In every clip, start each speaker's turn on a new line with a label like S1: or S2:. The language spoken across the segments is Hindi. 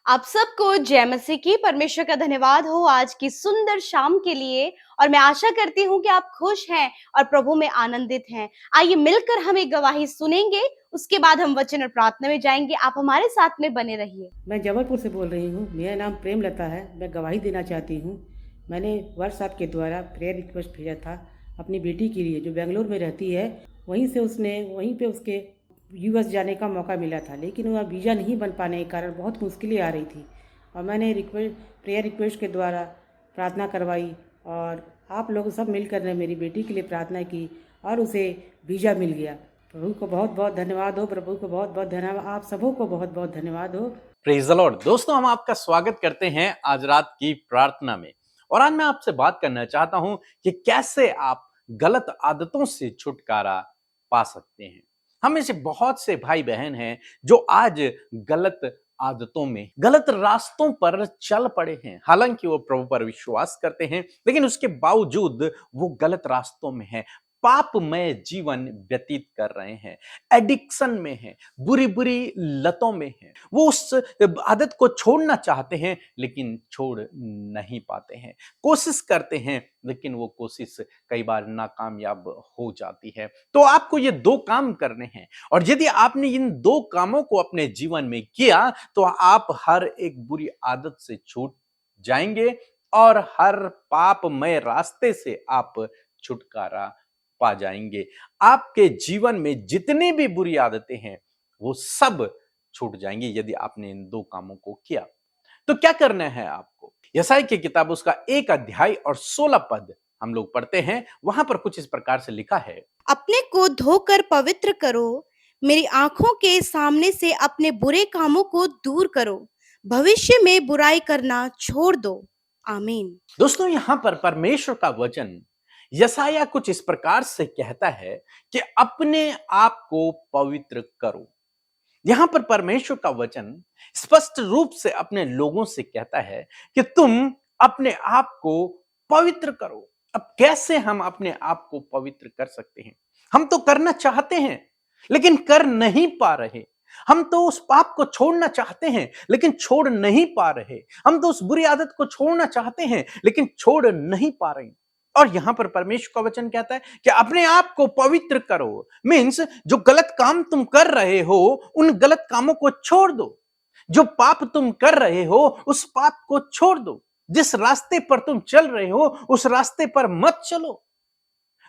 S1: आप सबको जय मसीह की। परमेश्वर का धन्यवाद हो आज की सुंदर शाम के लिए। और मैं आशा करती हूँ कि आप खुश हैं और प्रभु में आनंदित हैं। आइए मिलकर हम एक गवाही सुनेंगे, उसके बाद हम वचन और प्रार्थना में जाएंगे। आप हमारे साथ में बने रहिए।
S2: मैं जबलपुर से बोल रही हूँ। मेरा नाम प्रेमलता है। मैं गवाही देना चाहती हूँ। मैंने व्हाट्सएप के द्वारा प्रेयर रिक्वेस्ट भेजा था अपनी बेटी के लिए, जो बेंगलोर में रहती है। वहीं पे उसके यूएस जाने का मौका मिला था, लेकिन वह वीज़ा नहीं बन पाने के कारण बहुत मुश्किलें आ रही थी। और मैंने प्रेयर रिक्वेस्ट के द्वारा प्रार्थना करवाई, और आप लोग सब मिलकर ने मेरी बेटी के लिए प्रार्थना की और उसे वीज़ा मिल गया। प्रभु को बहुत बहुत धन्यवाद हो। प्रभु को बहुत बहुत धन्यवाद। आप सबों को बहुत बहुत धन्यवाद हो।
S3: Praise the Lord. दोस्तों, हम आपका स्वागत करते हैं आज रात की प्रार्थना में। और आज मैं आपसे बात करना चाहता हूं कि कैसे आप गलत आदतों से छुटकारा पा सकते हैं। हम में से बहुत से भाई बहन हैं जो आज गलत आदतों में, गलत रास्तों पर चल पड़े हैं। हालांकि वो प्रभु पर विश्वास करते हैं, लेकिन उसके बावजूद वो गलत रास्तों में हैं, पापमय जीवन व्यतीत कर रहे हैं, एडिक्शन में हैं, बुरी बुरी लतों में हैं। वो उस आदत को छोड़ना चाहते हैं, लेकिन छोड़ नहीं पाते हैं। कोशिश करते हैं, लेकिन वो कोशिश कई बार नाकामयाब हो जाती है। तो आपको ये दो काम करने हैं, और यदि आपने इन दो कामों को अपने जीवन में किया तो आप हर एक बुरी आदत से छूट जाएंगे और हर पापमय रास्ते से आप छुटकारा पा जाएंगे। आपके जीवन में जितनी भी बुरी आदतें हैं वो सब छूट जाएंगी यदि आपने इन दो कामों को किया। तो क्या करना है आपको? यशायाह की किताब उसका 1 अध्याय और 16 पद हम लोग पढ़ते हैं। वहां पर कुछ इस प्रकार से लिखा है,
S1: अपने को धोकर पवित्र करो, मेरी आंखों के सामने से अपने बुरे कामों को दूर करो, भविष्य में बुराई करना छोड़ दो। आमीन।
S3: दोस्तों, यहां पर परमेश्वर का वचन यशायाह कुछ इस प्रकार से कहता है कि अपने आप को पवित्र करो। यहां पर परमेश्वर का वचन स्पष्ट रूप से अपने लोगों से कहता है कि तुम अपने आप को पवित्र करो। अब कैसे हम अपने आप को पवित्र कर सकते हैं? हम तो करना चाहते हैं, लेकिन कर नहीं पा रहे। हम तो उस पाप को छोड़ना चाहते हैं, लेकिन छोड़ नहीं पा रहे। हम तो उस बुरी आदत को छोड़ना चाहते हैं, लेकिन छोड़ नहीं पा रहे। और यहां पर परमेश्वर का वचन कहता है कि अपने आप को पवित्र करो। मीन्स जो गलत काम तुम कर रहे हो, उन गलत कामों को छोड़ दो। जो पाप तुम कर रहे हो, उस पाप को छोड़ दो। जिस रास्ते पर तुम चल रहे हो, उस रास्ते पर मत चलो।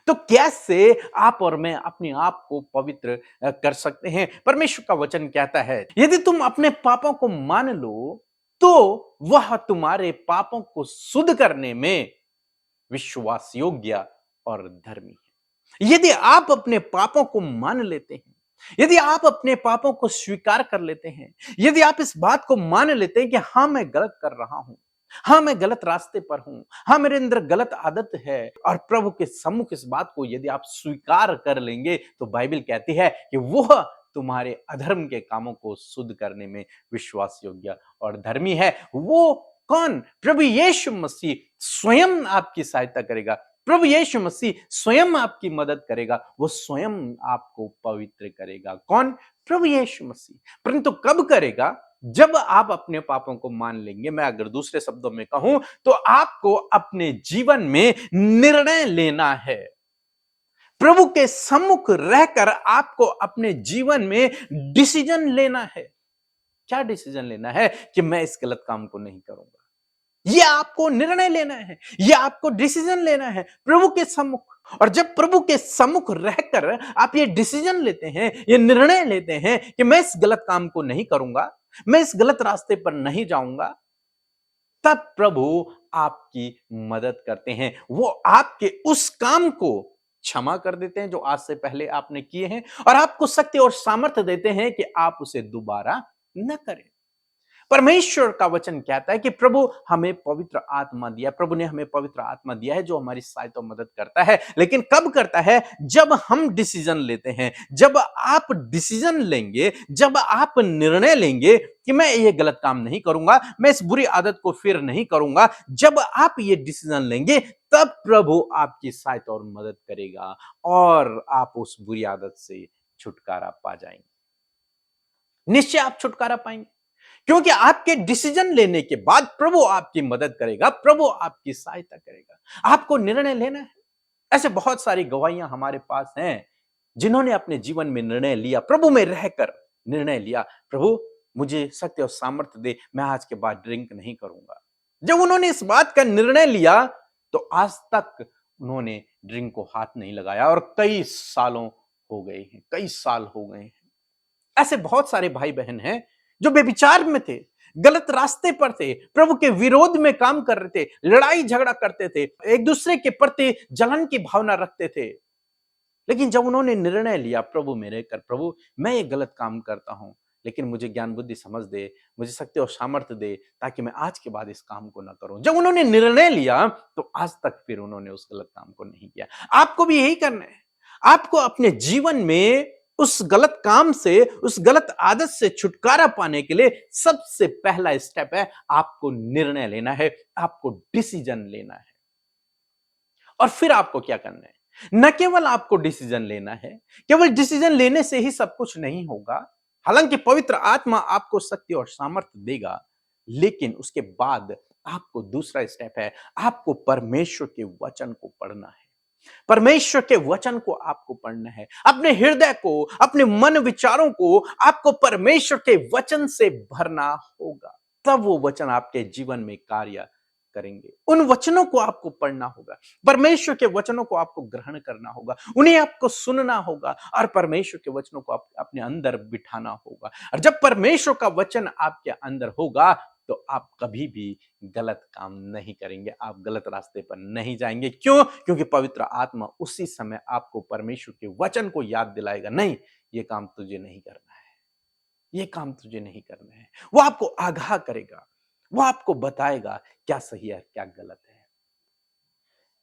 S3: तो कैसे आप और मैं अपने आप को पवित्र कर सकते हैं? परमेश्वर का वचन कहता है, यदि तुम अपने पापों को मान लो तो वह तुम्हारे पापों को शुद्ध करने में विश्वास योग्य और धर्मी है। यदि आप अपने पापों को मान लेते हैं, यदि आप अपने पापों को स्वीकार कर लेते हैं, यदि आप इस बात को मान लेते हैं कि हाँ, मैं गलत कर रहा हूं, हाँ, मैं गलत रास्ते पर हूं, हाँ, मेरे अंदर गलत आदत है, और प्रभु के सम्मुख इस बात को यदि आप स्वीकार कर लेंगे, तो बाइबल कहती है कि वह तुम्हारे अधर्म के कामों को शुद्ध करने में विश्वास योग्य और धर्मी है। वो कौन? प्रभु यीशु मसीह स्वयं आपकी सहायता करेगा। प्रभु यीशु मसीह स्वयं आपकी मदद करेगा। वो स्वयं आपको पवित्र करेगा। कौन? प्रभु यीशु मसीह। परंतु कब करेगा? जब आप अपने पापों को मान लेंगे। मैं अगर दूसरे शब्दों में कहूं तो आपको अपने जीवन में निर्णय लेना है। प्रभु के सम्मुख रहकर आपको अपने जीवन में डिसीजन लेना है। क्या डिसीजन लेना है? कि मैं इस गलत काम को नहीं करूंगा। यह आपको निर्णय लेना है, यह आपको डिसीजन लेना है प्रभु के सम्मुख। और जब प्रभु के सम्मुख रहकर आप ये डिसीजन लेते हैं, ये निर्णय लेते हैं कि मैं इस गलत काम को नहीं करूंगा, मैं इस गलत रास्ते पर नहीं जाऊंगा, तब प्रभु आपकी मदद करते हैं। वो आपके उस काम को क्षमा कर देते हैं जो आज से पहले आपने किए हैं, और आपको शक्ति और सामर्थ्य देते हैं कि आप उसे दोबारा न करें। परमेश्वर का वचन कहता है कि प्रभु हमें पवित्र आत्मा दिया। प्रभु ने हमें पवित्र आत्मा दिया है जो हमारी सहायता और मदद करता है। लेकिन कब करता है? जब हम डिसीजन लेते हैं। जब आप डिसीजन लेंगे, जब आप निर्णय लेंगे कि मैं ये गलत काम नहीं करूंगा, मैं इस बुरी आदत को फिर नहीं करूंगा, जब आप ये डिसीजन लेंगे, तब प्रभु आपकी सहायता और मदद करेगा और आप उस बुरी आदत से छुटकारा पा जाएंगे। निश्चय आप छुटकारा पाएंगे, क्योंकि आपके डिसीजन लेने के बाद प्रभु आपकी मदद करेगा, प्रभु आपकी सहायता करेगा। आपको निर्णय लेना है। ऐसे बहुत सारी गवाहियां हमारे पास हैं जिन्होंने अपने जीवन में निर्णय लिया, प्रभु में रहकर निर्णय लिया, प्रभु मुझे शक्ति और सामर्थ्य दे, मैं आज के बाद ड्रिंक नहीं करूंगा। जब उन्होंने इस बात का निर्णय लिया तो आज तक उन्होंने ड्रिंक को हाथ नहीं लगाया और कई सालों हो गए हैं, कई साल हो गए हैं। ऐसे बहुत सारे भाई बहन हैं जो बेविचार में थे, गलत रास्ते पर थे, प्रभु के विरोध में काम कर रहे थे, लड़ाई झगड़ा करते थे, एक दूसरे के प्रति जलन की भावना रखते थे। लेकिन जब उन्होंने निर्णय लिया प्रभु में रहकर, प्रभु मैं ये गलत काम करता हूं, लेकिन मुझे ज्ञान बुद्धि समझ दे, मुझे शक्ति और सामर्थ्य दे ताकि मैं आज के बाद इस काम को ना करूं। जब उन्होंने निर्णय लिया तो आज तक फिर उन्होंने उस गलत काम को नहीं किया। आपको भी यही करना है। आपको अपने जीवन में उस गलत काम से, उस गलत आदत से छुटकारा पाने के लिए सबसे पहला स्टेप है आपको निर्णय लेना है, आपको डिसीजन लेना है। और फिर आपको क्या करना है? न केवल आपको डिसीजन लेना है, केवल डिसीजन लेने से ही सब कुछ नहीं होगा। हालांकि पवित्र आत्मा आपको शक्ति और सामर्थ्य देगा, लेकिन उसके बाद आपको दूसरा स्टेप है, आपको परमेश्वर के वचन को पढ़ना है। परमेश्वर के वचन को आपको पढ़ना है। अपने हृदय को, अपने मन विचारों को आपको परमेश्वर के वचन से भरना होगा। तब वो वचन आपके जीवन में कार्य करेंगे। उन वचनों को आपको पढ़ना होगा, परमेश्वर के वचनों को आपको ग्रहण करना होगा, उन्हें आपको सुनना होगा और परमेश्वर के वचनों को आप अपने अंदर बिठाना होगा। और जब परमेश्वर का वचन आपके अंदर होगा तो आप कभी भी गलत काम नहीं करेंगे, आप गलत रास्ते पर नहीं जाएंगे। क्यों? क्योंकि पवित्र आत्मा उसी समय आपको परमेश्वर के वचन को याद दिलाएगा, नहीं ये काम तुझे नहीं करना है, ये काम तुझे नहीं करना है। वो आपको आगाह करेगा, वो आपको बताएगा क्या सही है क्या गलत है।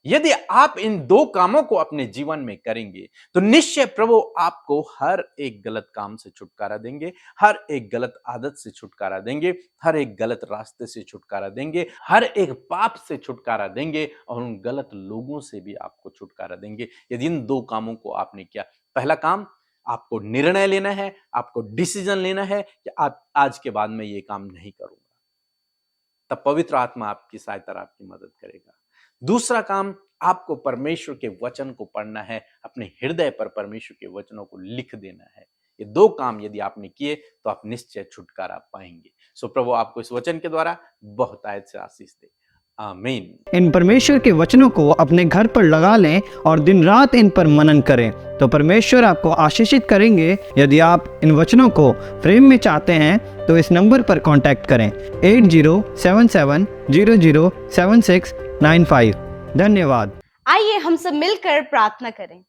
S3: यदि आप इन दो कामों को अपने जीवन में करेंगे तो निश्चय प्रभु आपको हर एक गलत काम से छुटकारा देंगे, हर एक गलत आदत से छुटकारा देंगे, हर एक गलत रास्ते से छुटकारा देंगे, हर एक पाप से छुटकारा देंगे और उन गलत लोगों से भी आपको छुटकारा देंगे। यदि इन दो कामों को आपने किया, पहला काम आपको निर्णय लेना है, आपको डिसीजन लेना है कि आप आज के बाद में ये काम नहीं करूंगा, तब पवित्र आत्मा आपकी सहायता, आपकी मदद करेगा। दूसरा काम आपको परमेश्वर के वचन को पढ़ना है, अपने हृदय पर परमेश्वर के वचनों को लिख देना है। ये दो काम यदि आपने किए तो आप निश्चय छुटकारा पाएंगे। सो प्रभु आपको इस वचन के द्वारा बहुत आयत से आशीष दे। आमीन।
S4: इन परमेश्वर के वचनों को अपने घर पर लगा लें और दिन रात इन पर मनन करें तो परमेश्वर आपको आशीषित करेंगे। यदि आप इन वचनों को प्रेम में चाहते हैं तो इस नंबर पर कांटेक्ट करें 8077007695। धन्यवाद।
S1: आइए हम सब मिलकर प्रार्थना करें।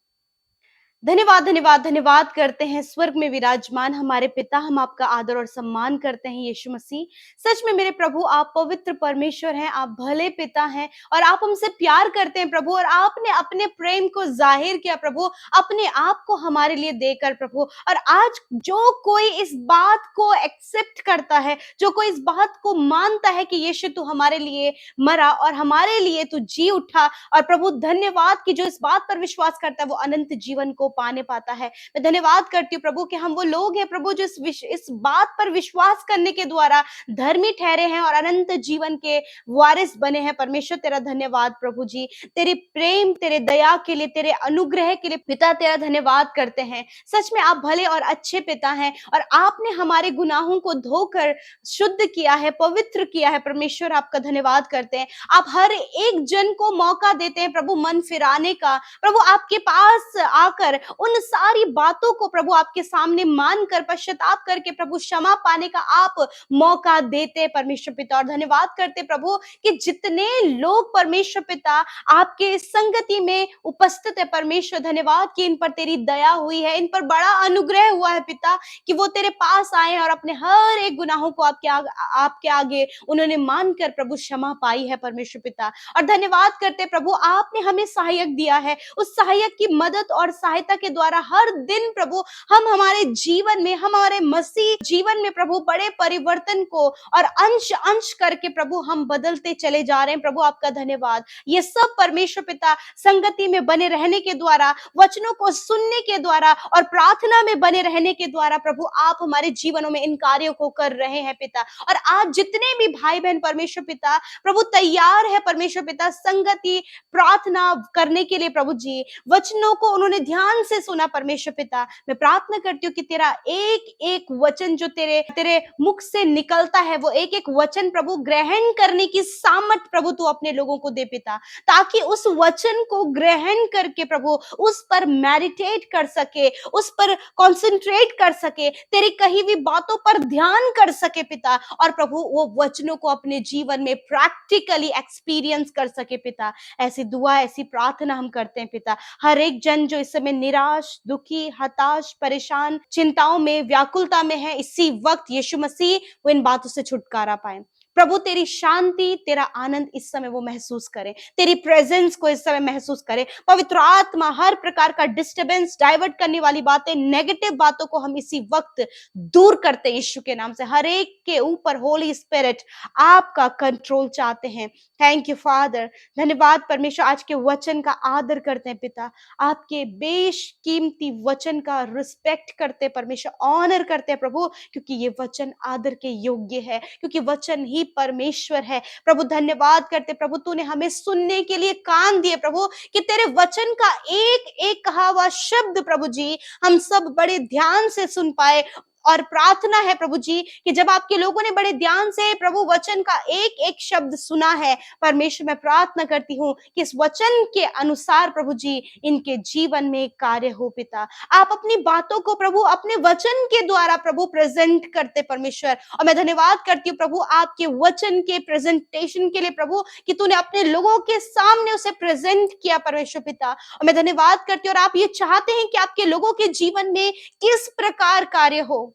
S1: धन्यवाद धन्यवाद धन्यवाद करते हैं स्वर्ग में विराजमान हमारे पिता, हम आपका आदर और सम्मान करते हैं यीशु मसीह। सच में मेरे प्रभु आप पवित्र परमेश्वर हैं, आप भले पिता हैं और आप हमसे प्यार करते हैं प्रभु, और आपने अपने प्रेम को जाहिर किया प्रभु, अपने आप को हमारे लिए देकर प्रभु। और आज जो कोई इस बात को एक्सेप्ट करता है, जो कोई इस बात को मानता है कि यीशु तू हमारे लिए मरा और हमारे लिए तू जी उठा, और प्रभु धन्यवाद कि जो इस बात पर विश्वास करता है वो अनंत जीवन को पाने पाता है। मैं धन्यवाद करती हूँ प्रभु कि हम वो लोग हैं प्रभु जो इस बात पर विश्वास करने के द्वारा धर्मी ठहरे हैं और अनंत जीवन के वारिस बने हैं। परमेश्वर तेरा धन्यवाद प्रभु जी, तेरे प्रेम, तेरे दया के लिए, तेरे अनुग्रह के लिए पिता तेरा धन्यवाद करते हैं। सच में आप भले और अच्छे पिता हैं और आपने हमारे गुनाहों को धोकर शुद्ध किया है, पवित्र किया है। परमेश्वर आपका धन्यवाद करते हैं। आप हर एक जन को मौका देते हैं प्रभु मन फिराने का। प्रभु आपके पास आकर उन सारी बातों को प्रभु आपके सामने मानकर पश्चाताप करके प्रभु क्षमा पाने का आप मौका देते परमेश्वर पिता। और धन्यवाद करते प्रभु कि जितने लोग परमेश्वर पिता आपके संगति में उपस्थित है परमेश्वर, धन्यवाद कि इन पर तेरी दया हुई है, इन पर बड़ा अनुग्रह हुआ है पिता कि वो तेरे पास आए और अपने हर एक गुनाहों को आपके आगे उन्होंने मानकर प्रभु क्षमा पाई है परमेश्वर पिता। और धन्यवाद करते प्रभु आपने हमें सहायक दिया है, उस सहायक की मदद और सहायता सहायता के द्वारा हर दिन प्रभु हम हमारे जीवन में, हम हमारे मसीह जीवन में प्रभु बड़े परिवर्तन को और अंश अंश करके प्रभु हम बदलते चले जा रहे हैं। प्रभु आपका धन्यवाद। ये सब परमेश्वर पिता संगति में बने रहने के द्वारा, वचनों को सुनने के द्वारा और प्रार्थना में बने रहने के द्वारा प्रभु आप हमारे जीवनों में इन कार्यों को कर रहे हैं पिता। और आज जितने भी भाई बहन परमेश्वर पिता प्रभु तैयार है परमेश्वर पिता संगति प्रार्थना करने के लिए प्रभु जी, वचनों को उन्होंने ध्यान से सुना परमेश्वर पिता, मैं प्रार्थना करती हूँ कि तेरा एक एक वचन जो तेरे मुख से निकलता है, वो एक एक वचन प्रभु ग्रहण करने की सामर्थ प्रभु तू अपने लोगों को दे पिता, ताकि उस वचन को ग्रहण करके प्रभु उस पर मेडिटेट कर सके, उस पर कंसंट्रेट कर सके, तेरी कही हुई बातों पर ध्यान कर सके पिता, और प्रभु वो वचनों को अपने जीवन में प्रैक्टिकली एक्सपीरियंस कर सके पिता। ऐसी दुआ, ऐसी प्रार्थना हम करते हैं पिता। हर एक जन जो इस समय निराश, दुखी, हताश, परेशान, चिंताओं में, व्याकुलता में है, इसी वक्त यीशु मसीह वो इन बातों से छुटकारा पाए प्रभु। तेरी शांति, तेरा आनंद इस समय वो महसूस करें, तेरी प्रेजेंस को इस समय महसूस करें। पवित्र आत्मा हर प्रकार का डिस्टर्बेंस, डाइवर्ट करने वाली बातें, नेगेटिव बातों को हम इसी वक्त दूर करते हैं यीशु के नाम से। हर एक के ऊपर होली स्पिरिट आपका कंट्रोल चाहते हैं। थैंक यू फादर, धन्यवाद परमेश्वर। आज के वचन का आदर करते हैं पिता, आपके बेशकीमती वचन का रिस्पेक्ट करते हैं परमेश्वर, ऑनर करते हैं प्रभु, क्योंकि ये वचन आदर के योग्य है, क्योंकि वचन ही परमेश्वर है प्रभु। धन्यवाद करते प्रभु, तूने हमें सुनने के लिए कान दिए प्रभु, कि तेरे वचन का एक एक कहा हुआ शब्द प्रभु जी हम सब बड़े ध्यान से सुन पाए। और प्रार्थना है प्रभु जी कि जब आपके लोगों ने बड़े ध्यान से प्रभु वचन का एक एक शब्द सुना है परमेश्वर, मैं प्रार्थना करती हूँ कि इस वचन के अनुसार प्रभु जी इनके जीवन में कार्य हो पिता। आप अपनी बातों को प्रभु अपने वचन के द्वारा प्रभु प्रेजेंट करते परमेश्वर, और मैं धन्यवाद करती हूँ प्रभु आपके वचन के प्रेजेंटेशन के लिए प्रभु, कि तूने अपने लोगों के सामने उसे प्रेजेंट किया परमेश्वर पिता। और मैं धन्यवाद करती हूँ, और आप ये चाहते हैं कि आपके लोगों के जीवन में किस प्रकार कार्य हो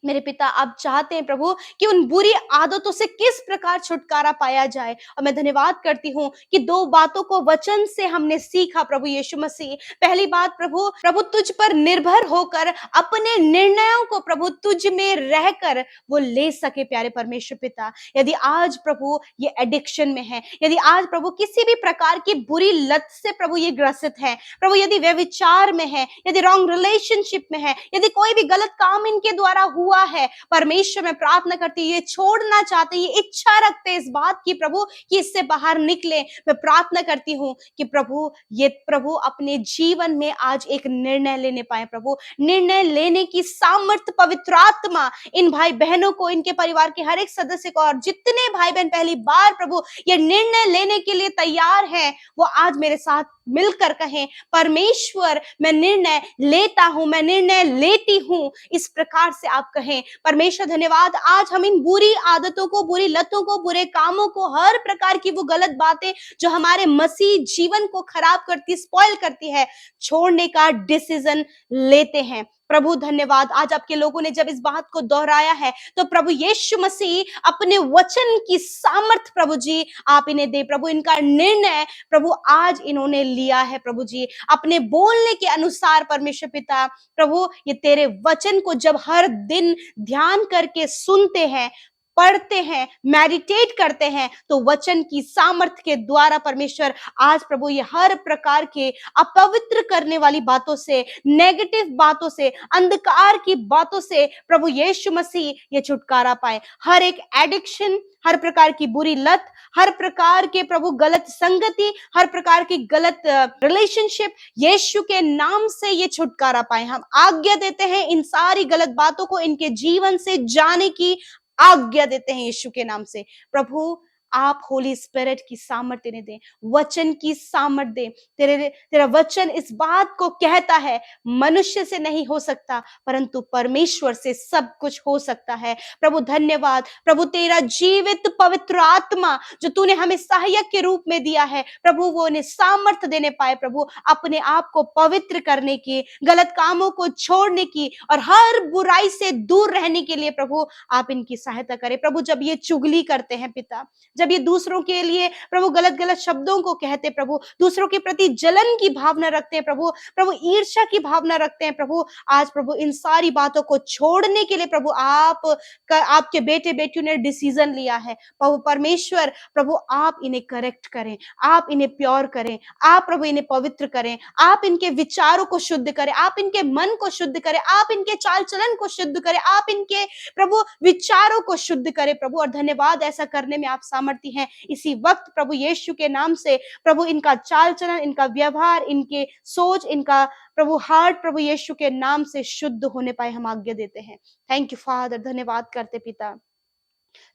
S1: मेरे पिता। आप चाहते हैं प्रभु कि उन बुरी आदतों से किस प्रकार छुटकारा पाया जाए। और मैं धन्यवाद करती हूँ कि दो बातों को वचन से हमने सीखा प्रभु यीशु मसीह। पहली बात प्रभु तुझ पर निर्भर होकर अपने निर्णयों को प्रभु तुझ में रहकर वो ले सके प्यारे परमेश्वर पिता। यदि आज प्रभु ये एडिक्शन में है, यदि आज प्रभु किसी भी प्रकार की बुरी लत से प्रभु ये ग्रसित है प्रभु, यदि वे विचार में है, यदि रॉन्ग रिलेशनशिप में है, यदि कोई भी गलत काम इनके द्वारा हुआ है परमेश्वर, मैं प्रार्थना करती हूँ ये छोड़ना चाहते, ये इच्छा रखते इस बात की प्रभु कि इससे बाहर निकले। मैं प्रार्थना करती हूँ कि प्रभु अपने जीवन में आज एक निर्णय लेने पाए प्रभु। निर्णय लेने की सामर्थ पवित्र आत्मा इन भाई बहनों को, इनके परिवार के हर एक सदस्य को, और जितने भाई बहन पहली बार प्रभु ये निर्णय लेने के लिए तैयार हैं, वो आज मेरे साथ मिलकर कहें परमेश्वर मैं निर्णय लेता हूं, मैं निर्णय लेती हूं। इस प्रकार से आप कहें परमेश्वर धन्यवाद। आज हम इन बुरी आदतों को, बुरी लतों को, बुरे कामों को, हर प्रकार की वो गलत बातें जो हमारे मसीह जीवन को खराब करती, स्पॉइल करती है, छोड़ने का डिसीजन लेते हैं प्रभु। धन्यवाद। आज आपके लोगों ने जब इस बात को दोहराया है तो प्रभु यीशु मसीह अपने वचन की सामर्थ प्रभु जी आप इन्हें दे प्रभु। इनका निर्णय प्रभु आज इन्होंने लिया है प्रभु जी अपने बोलने के अनुसार परमेश्वर पिता। प्रभु ये तेरे वचन को जब हर दिन ध्यान करके सुनते हैं, पढ़ते हैं, मेडिटेट करते हैं, तो वचन की सामर्थ के द्वारा परमेश्वर आज प्रभु ये हर प्रकार के अपवित्र करने वाली बातों से, नेगेटिव बातों से, अंधकार की बातों से प्रभु यीशु मसीह ये छुटकारा पाए। हर एक एडिक्शन, हर प्रकार की बुरी लत, हर प्रकार के प्रभु गलत संगति, हर प्रकार की गलत रिलेशनशिप, यीशु के नाम से ये छुटकारा पाए। हम आज्ञा देते हैं इन सारी गलत बातों को इनके जीवन से जाने की आज्ञा देते हैं यीशु के नाम से। प्रभु आप होली स्पिरिट की सामर्थ्य इन्हें दें, वचन की सामर्थ्य दें। तेरा वचन इस बात को कहता है मनुष्य से नहीं हो सकता परंतु परमेश्वर से सब कुछ हो सकता है। प्रभु धन्यवाद। प्रभु तेरा जीवित पवित्र आत्मा जो तूने हमें सहायक के रूप में दिया है प्रभु, वो उन्हें सामर्थ्य देने पाए प्रभु अपने आप को पवित्र करने की, गलत कामों को छोड़ने की और हर बुराई से दूर रहने के लिए प्रभु आप इनकी सहायता करें। प्रभु जब ये चुगली करते हैं पिता, जब ये दूसरों के लिए प्रभु गलत गलत शब्दों को कहते प्रभु, दूसरों के प्रति जलन की भावना रखते हैं प्रभु, प्रभु ईर्ष्या की भावना रखते हैं प्रभु, आज प्रभु इन सारी बातों को छोड़ने के लिए प्रभु आपके बेटे बेटियों ने डिसीजन लिया है। प्रभु परमेश्वर, प्रभु आप इन्हें करेक्ट करें, आप इन्हें प्योर करें, आप प्रभु इन्हें पवित्र करें, आप इनके विचारों को शुद्ध करें, आप इनके मन को शुद्ध करें, आप इनके चाल चलन को शुद्ध करें, आप इनके प्रभु विचारों को शुद्ध करें प्रभु। और धन्यवाद, ऐसा करने में आप सामर्थ्य हैं। इसी वक्त प्रभु यीशु के नाम से प्रभु इनका चाल चलन, इनका व्यवहार, इनके सोच, इनका प्रभु हार्ट प्रभु यीशु के नाम से शुद्ध होने पाए हम आज्ञा देते हैं। थैंक यू फादर, धन्यवाद करते पिता।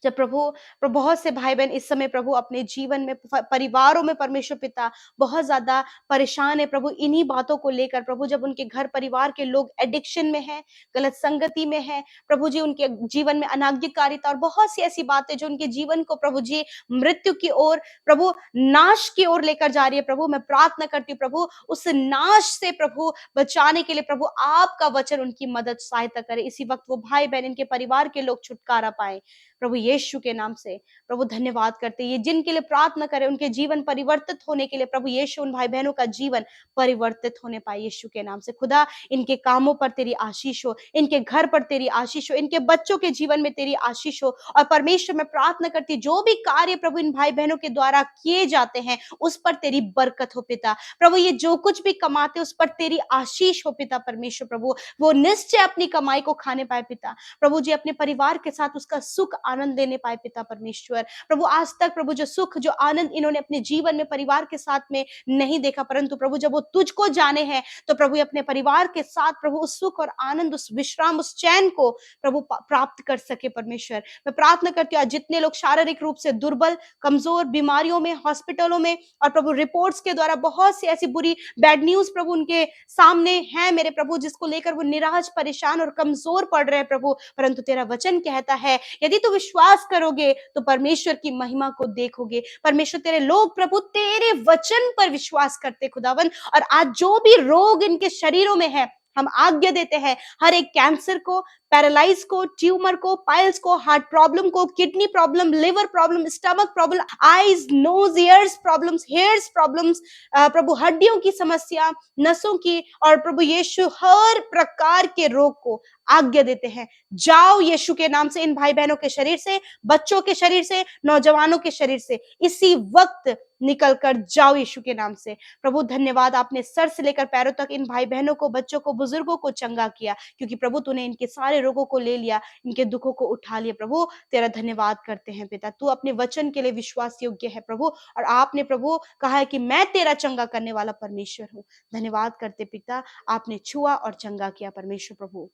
S1: जब प्रभु बहुत से भाई बहन इस समय प्रभु अपने जीवन में, परिवारों में परमेश्वर पिता बहुत ज्यादा परेशान है प्रभु इन्हीं बातों को लेकर प्रभु, जब उनके घर परिवार के लोग एडिक्शन में हैं, गलत संगति में हैं प्रभु जी, उनके जीवन में अनाज्ञाकारिता और बहुत सी ऐसी बातें जो उनके जीवन को प्रभु जी मृत्यु की ओर, प्रभु नाश की ओर लेकर जा रही है प्रभु। मैं प्रार्थना करती हूँ प्रभु, उस नाश से प्रभु बचाने के लिए प्रभु आपका वचन उनकी मदद सहायता करे। इसी वक्त वो भाई बहन, इनके परिवार के लोग छुटकारा पाए प्रभु यीशु के नाम से। प्रभु धन्यवाद करते हैं, ये जिनके लिए प्रार्थना करें उनके जीवन परिवर्तित होने के लिए प्रभु यीशु, उन भाई बहनों का जीवन परिवर्तित होने पाए यीशु के नाम से। खुदा इनके कामों पर तेरी आशीष हो, इनके घर पर तेरी आशीष हो, इनके बच्चों के जीवन में तेरी आशीष हो। और परमेश्वर मैं प्रार्थना करती हूँ, जो भी कार्य प्रभु इन भाई बहनों के द्वारा किए जाते हैं उस पर तेरी बरकत हो पिता प्रभु। ये जो कुछ भी कमाते उस पर तेरी आशीष हो पिता परमेश्वर प्रभु। वो निश्चय अपनी कमाई को खाने पाए पिता प्रभु जी, अपने परिवार के साथ उसका सुख आनंद देने पाए पिता परमेश्वर प्रभु। आज तक प्रभु जो सुख, जो आनंद इन्होंने अपने जीवन में परिवार के साथ में नहीं देखा, परंतु प्रभु जब वो तुझको जाने हैं तो प्रभु अपने परिवार के साथ प्रभु उस सुख और आनंद, उस विश्राम, उस चैन को प्रभु प्राप्त कर सके परमेश्वर। मैं प्रार्थना करती हूँ, जितने लोग शारीरिक रूप से दुर्बल, कमजोर, बीमारियों में, हॉस्पिटलों में और प्रभु रिपोर्ट्स के द्वारा बहुत सी ऐसी बुरी बैड न्यूज प्रभु उनके सामने है मेरे प्रभु, जिसको लेकर वो निराश, परेशान और कमजोर पड़ रहे हैं प्रभु, परंतु तेरा वचन कहता है यदि तू विश्वास करोगे तो परमेश्वर की महिमा को देखोगे। परमेश्वर तेरे लोग प्रभु तेरे वचन पर विश्वास करते खुदावन, और आज जो भी रोग इनके शरीरों में है हम आज्ञा देते हैं, हर एक कैंसर को, पैरालाइज को, ट्यूमर को, पाइल्स को, हार्ट प्रॉब्लम को, kidney problem, liver problem, stomach problem, eyes, nose, ears problems, hairs problems, प्रभु हड्डियों की समस्या, नसों की, और प्रभु यीशु हर प्रकार के रोग को आज्ञा देते हैं, जाओ यीशु के नाम से इन भाई बहनों के शरीर से, बच्चों के शरीर से, नौजवानों के शरीर से इसी वक्त निकल कर जाओ यीशु के नाम से। प्रभु धन्यवाद, आपने सर से लेकर पैरों तक इन भाई बहनों को, बच्चों को, बुजुर्गों को चंगा किया, क्योंकि प्रभु तूने इनके सारे रोगों को ले लिया, इनके दुखों को उठा लिया। प्रभु तेरा धन्यवाद करते हैं पिता, तू अपने वचन के लिए विश्वास योग्य है प्रभु, और आपने प्रभु कहा है कि मैं तेरा चंगा करने वाला परमेश्वर हूँ। धन्यवाद करते पिता, आपने छुआ और चंगा किया परमेश्वर प्रभु।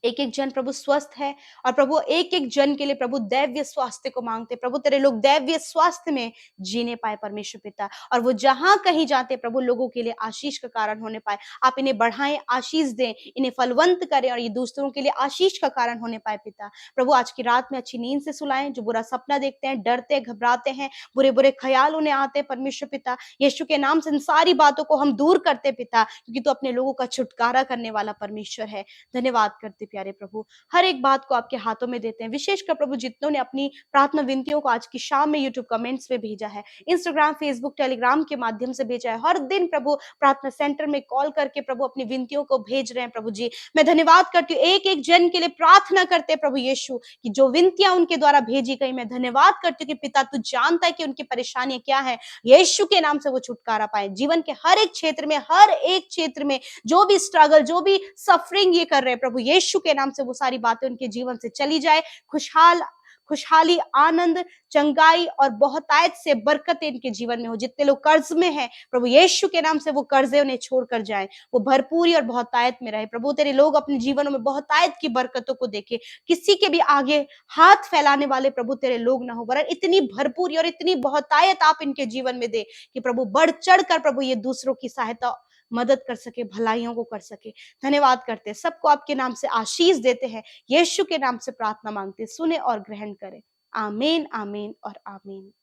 S1: एक एक जन प्रभु स्वस्थ है, और प्रभु एक एक जन के लिए प्रभु दैव्य स्वास्थ्य को मांगते प्रभु, तेरे लोग दैव्य स्वास्थ्य में जीने पाए परमेश्वर पिता, और वो जहां कहीं जाते प्रभु लोगों के लिए आशीष का कारण होने पाए। आप इन्हें बढ़ाएं, आशीष दें, इन्हें फलवंत करें, और ये दूसरों के लिए आशीष का कारण होने पाए पिता प्रभु। आज की रात में अच्छी नींद से सुलाएं, जो बुरा सपना देखते हैं, डरते, घबराते हैं, बुरे बुरे ख्याल उन्हें आते हैं परमेश्वर पिता, यीशु के नाम से इन सारी बातों को हम दूर करते पिता, क्योंकि तू अपने लोगों का छुटकारा करने वाला परमेश्वर है। धन्यवाद करते प्यारे प्रभु, हर एक बात को आपके हाथों में देते हैं। विशेषकर प्रभु जितनों ने अपनी प्रार्थना विनतियों को आज की शाम में यूट्यूब कमेंट्स में भेजा है, इंस्टाग्राम, फेसबुक, टेलीग्राम के माध्यम से भेजा है, हर दिन प्रभु प्रार्थना सेंटर में कॉल करके प्रभु अपनी विनतियों को भेज रहे हैं प्रभु जी, मैं धन्यवाद करती हूँ। एक एक जन के लिए प्रार्थना करते प्रभु यीशु की जो विनतियां उनके द्वारा भेजी गई, मैं धन्यवाद करती हूँ कि पिता तू जानता है कि उनकी परेशानियां क्या है, यीशु के नाम से वो छुटकारा पाए। जीवन के हर एक क्षेत्र में, हर एक क्षेत्र में जो भी स्ट्रगल, जो भी सफरिंग ये कर रहे हैं प्रभु यीशु के नाम से वो सारी बातें उनके जीवन से चली जाए। खुशहाली, आनंद, चंगाई और बहुतायत से बरकतें इनके जीवन में हो। जितने लोग कर्ज में हैं प्रभु यीशु के नाम से वो कर्जे उन्हें छोड़कर जाएं, वो भरपूरी और बहुतायत में रहे प्रभु। तेरे लोग अपने जीवनों में बहुतायत की बरकतों को देखे, किसी के भी आगे हाथ फैलाने वाले प्रभु तेरे लोग ना हो, वरन इतनी भरपूरी और इतनी बहुतायत आप इनके जीवन में दे कि प्रभु बढ़ चढ़ कर प्रभु ये दूसरों की सहायता, मदद कर सके, भलाइयों को कर सके। धन्यवाद करते हैं, सबको आपके नाम से आशीष देते हैं, यीशु के नाम से प्रार्थना मांगते, सुने और ग्रहण करें। आमीन, आमीन और आमीन।